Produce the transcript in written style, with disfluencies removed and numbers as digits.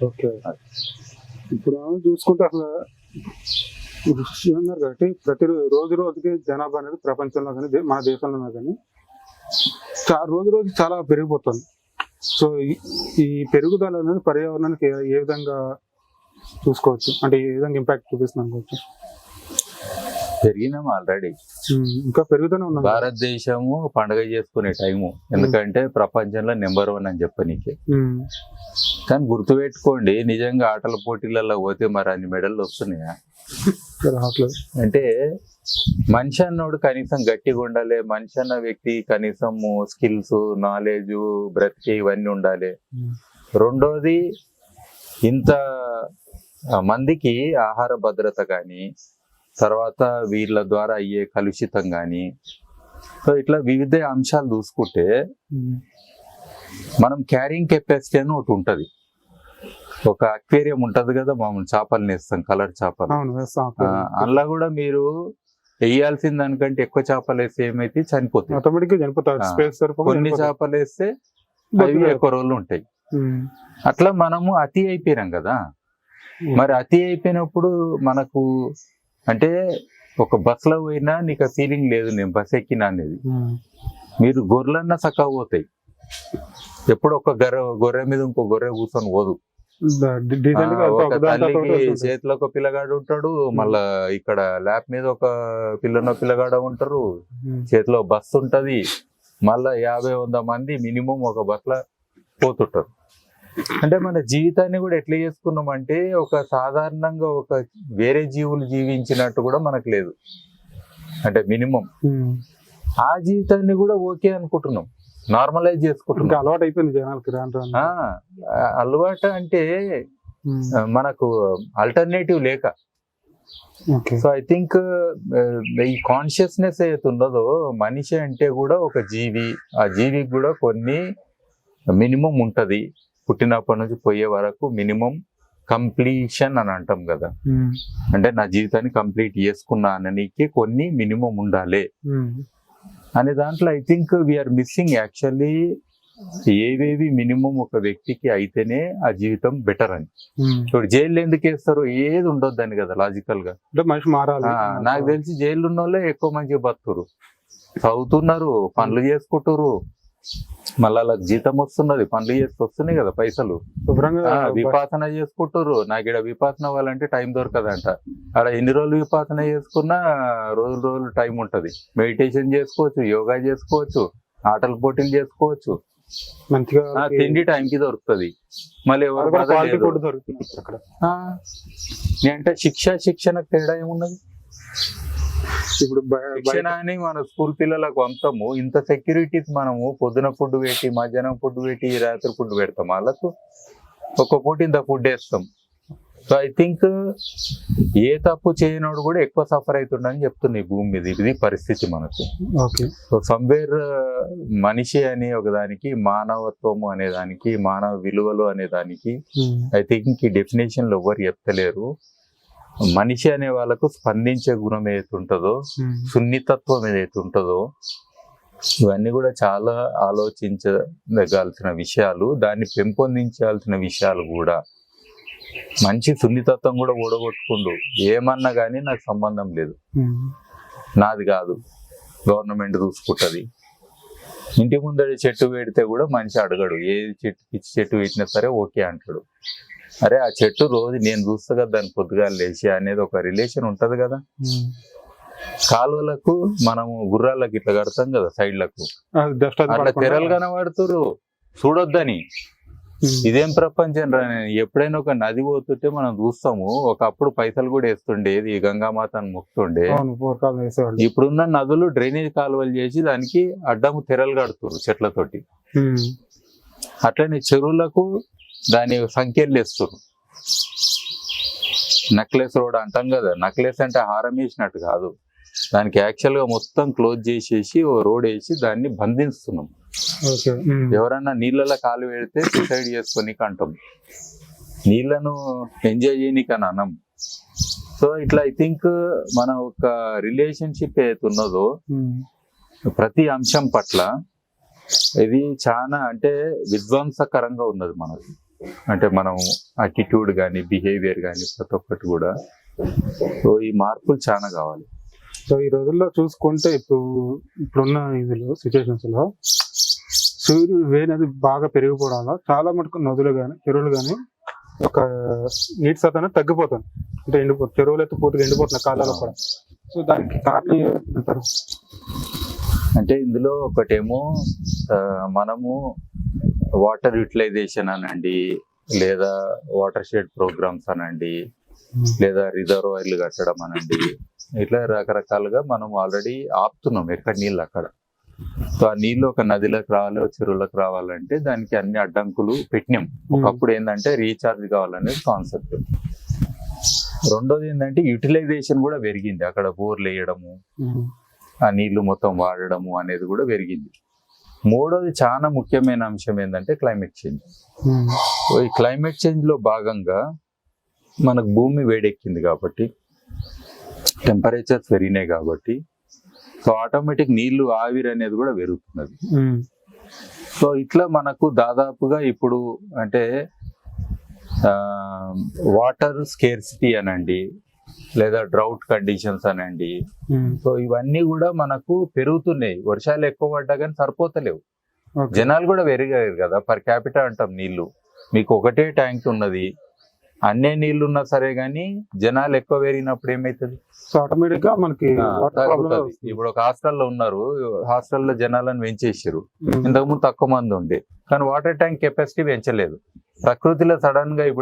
Okay. ఇప్పుడు చూసుకుంటే అసలు ఉన్నారు కాబట్టి ప్రతి రోజు రోజుకి జనాభా అనేది ప్రపంచంలో కానీ మన దేశంలో కానీ రోజు రోజు చాలా పెరిగిపోతుంది. సో ఈ పెరుగుదల అనేది పర్యావరణానికి ఏ విధంగా చూసుకోవచ్చు, అంటే ఏ విధంగా ఇంపాక్ట్ చూపిస్తుంది అనుకోవచ్చు? పెరిగినాం ఆల్రెడీ, ఇంకా పెరుగుతూనే ఉన్నాం. భారతదేశము పండుగ చేసుకునే టైము, ఎందుకంటే ప్రపంచంలో నెంబర్ 1 అని చెప్పనీకే. కానీ గుర్తుపెట్టుకోండి, నిజంగా ఆటల పోటీలలో పోతే మరి అన్ని మెడల్లు వస్తున్నాయా అంటే మనిషి అన్నోడు కనీసం గట్టిగా ఉండాలి, మనిషి అన్న వ్యక్తి కనీసం స్కిల్స్, నాలెడ్జ్, బ్రతికి ఇవన్నీ ఉండాలి. రెండోది, ఇంత మందికి ఆహార భద్రత కానీ, తర్వాత వీళ్ళ ద్వారా అయ్యే కలుషితం కానీ, సో ఇట్లా వివిధ అంశాలు చూసుకుంటే మనం క్యారింగ్ కెపాసిటీ అని ఒకటి ఉంటుంది. ఒక అక్వేరియం ఉంటది కదా, మామూలు చేపలు వేస్తాం, కలర్ చేపలు. అందులో కూడా మీరు వేయాల్సిన దానికంటే ఎక్కువ చేపలు వేస్తే ఏమైతే చనిపోతాయి. కొన్ని చేపలు వేస్తే అవి ఎక్కువ రోజులు ఉంటాయి. అట్లా మనము అతి అయిపోయినాం కదా. మరి అతి అయిపోయినప్పుడు మనకు అంటే ఒక బస్సులో పోయినా నీకు ఆ ఫీలింగ్ లేదు నేను బస్ ఎక్కినా అనేది. మీరు గొర్రెలన్నా చక్కగా పోతాయి, ఎప్పుడు ఒక గొర్రె మీద ఇంకో గొర్రె కూర్చొని పోదు. ఒక తల్లికి చేతిలో ఒక పిల్లగాడు ఉంటాడు, మళ్ళా ఇక్కడ ల్యాప్ మీద ఒక పిల్లగాడు ఉంటారు, చేతిలో బస్సు ఉంటది, మళ్ళా 50-100 మంది మినిమం ఒక బస్సులో పోతుంటారు. అంటే మన జీవితాన్ని కూడా ఎట్లా చేసుకున్నామంటే ఒక సాధారణంగా ఒక వేరే జీవులు జీవించినట్టు కూడా మనకు లేదు. అంటే మినిమం ఆ జీవితాన్ని కూడా ఓకే అనుకుంటున్నాం, నార్మలైజ్ చేసుకుంటున్నాం. అలవాటు అయిపోయింది జనాలకి. అలవాటు అంటే మనకు ఆల్టర్నేటివ్ లేక. సో ఐ థింక్ ఈ కాన్షియస్నెస్ ఏదైతే ఉన్నదో, మనిషి అంటే కూడా ఒక జీవి, ఆ జీవికి కూడా కొన్ని మినిమం ఉంటది. పుట్టినప్పటి నుంచి పోయే వరకు మినిమం కంప్లీషన్ అని అంటాం కదా, అంటే నా జీవితాన్ని కంప్లీట్ చేసుకున్నాననికి కొన్ని మినిమం ఉండాలి అనే దాంట్లో I think we're missing actually. ఏవేవి మినిమం ఒక వ్యక్తికి అయితేనే ఆ జీవితం బెటర్ అని. ఇప్పుడు జైలు ఎందుకు వేస్తారు, ఏది ఉండొద్దని కదా లాజికల్ గా. నాకు తెలిసి జైలు ఉన్న వాళ్ళే ఎక్కువ మంచిగా బతుకురు, చదువుతున్నారు, పనులు చేసుకుంటారు, మళ్ళీ వాళ్ళకి జీతం వస్తున్నది, పనులు చేస్తే వస్తున్నాయి కదా పైసలు, విపాసన చేసుకుంటారు. నాకు ఇక్కడ విపాసన అవ్వాలంటే టైం దొరకదంట. అక్కడ ఎన్ని రోజులు విపాసన చేసుకున్నా రోజులు టైం ఉంటది. మెడిటేషన్ చేసుకోవచ్చు, యోగా చేసుకోవచ్చు, ఆటల పోటీలు చేసుకోవచ్చు, మంచిగా తిండి టైంకి దొరుకుతుంది. మళ్ళీ అంటే శిక్షణకు తేడా ఏమున్నది? ఇప్పుడు శిక్షణ అని మన స్కూల్ పిల్లలకు అంతము ఇంత సెక్యూరిటీస్ మనము పొద్దున ఫుడ్ పెట్టి, మధ్యాహ్నం ఫుడ్ పెట్టి, రాత్రి ఫుడ్ పెడతాం. వాళ్ళకు ఒక్క పూట ఇంత ఫుడ్ వేస్తాం. సో ఐ థింక్ ఏ తప్పు చేయనోడు కూడా ఎక్కువ సఫర్ అవుతుండని చెప్తుంది భూమి మీద. ఇది పరిస్థితి మనకు. సో సమ్వేర్ మనిషి అనే ఒకదానికి, మానవత్వము అనేదానికి, మానవ విలువలు అనేదానికి ఐ థింక్ ఈ డెఫినేషన్లు ఎవరు చెప్తలేరు. మనిషి అనే వాళ్ళకు స్పందించే గుణం ఏదైతే ఉంటుందో, సున్నితత్వం ఏదైతే ఉంటుందో, ఇవన్నీ కూడా చాలా ఆలోచించదగాల్సిన విషయాలు, దాన్ని పెంపొందించాల్సిన విషయాలు కూడా. మంచి సున్నితత్వం కూడా ఓడగొట్టుకుండు, ఏమన్నా కానీ నాకు సంబంధం లేదు, నాది కాదు, గవర్నమెంట్ చూసుకుంటుంది. ఇంటి ముందడి చెట్టు పెడితే కూడా మనిషి అడగడు, ఏ చెట్టు పెట్టినా సరే ఓకే అంటాడు. అరే ఆ చెట్టు రోజు నేను చూస్తా కదా దాన్ని పొద్దుగా లేచి అనేది ఒక రిలేషన్ ఉంటది కదా. కాలువలకు మనము గుర్రాలకు ఇట్లా కడతాం కదా సైడ్లకు, అట్లా తెరలు కనబడుతురు చూడొద్దని. ఇదేం ప్రపంచం రా. ఎప్పుడైనా ఒక నది పోతుంటే మనం చూస్తాము, ఒకప్పుడు పైసలు కూడా వేస్తుండేది, గంగామాతను మొక్కుతుండే. ఇప్పుడున్న నదులు డ్రైనేజ్ కాలువలు చేసి దానికి అడ్డము తెరలు కడుతురు చెట్లతోటి. అట్లనే చెరువులకు దాని సంఖ్యలు వేస్తారు. నెక్లెస్ రోడ్ అంటాం కదా, నెక్లెస్ అంటే హారం వేసినట్టు కాదు, దానికి యాక్చువల్ గా మొత్తం క్లోజ్ చేసేసి ఓ రోడ్ వేసి దాన్ని బంధిస్తున్నాం. ఎవరన్నా నీళ్ళలో కాలు పెడితే సూసైడ్ చేసుకోనికి అంటాం, నీళ్లను ఎంజాయ్ చేయనీకి అని అనం. సో ఇట్లా ఐ థింక్ మన ఒక రిలేషన్షిప్ ఏదైతే ఉన్నదో ప్రతి అంశం పట్ల ఇది చాలా అంటే విధ్వంసకరంగా ఉన్నది మనకి. అంటే మనం అటిట్యూడ్ కానీ బిహేవియర్ కానీ ప్రతి ఒక్కటి కూడా. సో ఈ మార్పులు చాలా కావాలి. సో ఈ రోజుల్లో చూసుకుంటే ఇప్పుడున్న సిచ్యువేషన్స్ లో సూర్యుడు వేడి అనేది బాగా పెరిగిపోవడం వల్ల చాలా మటుకు నదులు కానీ చెరువులు కానీ ఒక నీటి శాతం అనేది తగ్గిపోతుంది. అంటే చెరువులు అయితే పూర్తిగా ఎండిపోతున్నాయి కాలాల్లో కూడా. సో దానికి కారణం ఏమంటారు? అంటే ఇందులో ఒకటేమో మనము వాటర్ యూటిలైజేషన్ అనండి, లేదా వాటర్ షెడ్ ప్రోగ్రామ్స్ అనండి, లేదా రిజర్వాయర్లు కట్టడం అనండి, ఇట్లా రకరకాలుగా మనం ఆల్రెడీ ఆపుతున్నాం ఎక్కడ నీళ్ళు అక్కడ. సో ఆ నీళ్ళు ఒక నదిలోకి రావాలి, చెరువులకు రావాలంటే దానికి అన్ని అడ్డంకులు పెట్టినాం. ఒకప్పుడు ఏంటంటే రీఛార్జ్ కావాలనేది కాన్సెప్ట్. రెండోది ఏంటంటే యూటిలైజేషన్ కూడా పెరిగింది. అక్కడ బోర్లు వేయడము, ఆ నీళ్లు మొత్తం వాడడము అనేది కూడా పెరిగింది. మూడోది చాలా ముఖ్యమైన అంశం ఏంటంటే క్లైమేట్ చేంజ్. సో ఈ క్లైమేట్ చేంజ్ లో భాగంగా మనకు భూమి వేడెక్కింది కాబట్టి, టెంపరేచర్స్ పెరిగినాయి కాబట్టి, సో ఆటోమేటిక్ నీళ్లు ఆవిరి అనేది కూడా పెరుగుతున్నది. సో ఇట్లా మనకు దాదాపుగా ఇప్పుడు అంటే వాటర్ స్కేర్సిటీ అనండి, లేదా డ్రౌట్ కండిషన్స్ అనండి, సో ఇవన్నీ కూడా మనకు పెరుగుతున్నాయి. వర్షాలు ఎక్కువ పడ్డా కానీ సరిపోతలేవు. జనాలు కూడా పెరిగారు కదా, పర్ క్యాపిటల్ అంటాం నీళ్లు. మీకు ఒకటే ట్యాంక్ ఉన్నది, అన్నే నీళ్లు ఉన్నా సరే గానీ జనాలు ఎక్కువ పెరిగినప్పుడు ఏమైతుంది? ఆటోమేటిక్ గా మనకి ఇప్పుడు ఒక హాస్టల్లో ఉన్నారు, హాస్టల్లో జనాలను పెంచేసారు. ఇంతకుముందు తక్కువ మంది ఉండే, కానీ వాటర్ ట్యాంక్ కెపాసిటీ పెంచలేదు. ప్రకృతిలో సడన్ గా ఇప్పుడు